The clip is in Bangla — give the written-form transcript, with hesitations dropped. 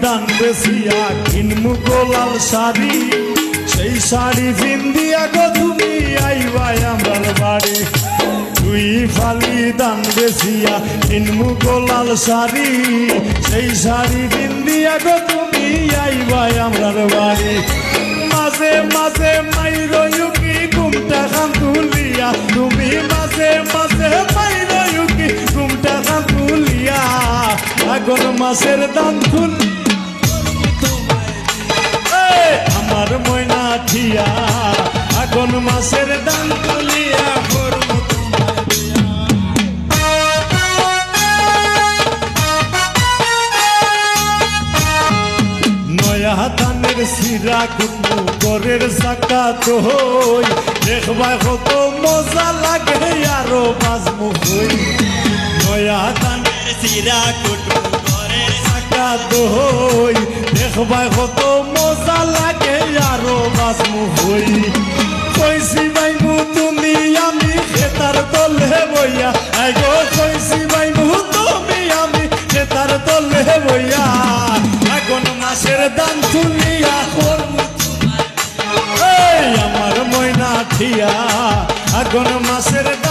দান বেশিয়া কিনমু গোলাল শাড়ি, সেই শাড়ি পিন্দিয়া গো তুমি আইবাই আমার বাড়ি। দুই ফালি দান বেশিয়া কিনমু গোলাল শাড়ি, সেই শাড়ি পিন্দিয়া গো তুমি আইবাই আমার বাড়ি। মাঝে মাঝে মাইরয়ুকি ঘুমটা খান তুলিয়া, তুমি মাঝে মাঝে মাইরয়ুকি ঘুমটা খান তুলিয়া, আগুন মাসের দান তুল আমার ময়না ঠিয়া, আগুন মাসের দান তুলিয়া করবো তোমায় দিয়া। নয়া ধানের সিরা কুটু গরের চাকা তো হই, দেখবাই কত মজা লাগে আরো বাজমু হই। নয়া ধানের সিরা কুটু গরের চাকা তো হই, দেখবাই কত মজা লাগে আরো বাজমু হই। কইছি বাইমু তুমি আমি খেতার তলে বইয়া, আইগো কইছি বাইমু তুমি আমি খেতার তলে বইয়া, আগুন মাসের দান তুলিয়া করবো তোমায়। আমার ময়না ঠিয়া, আগুন মাসের দান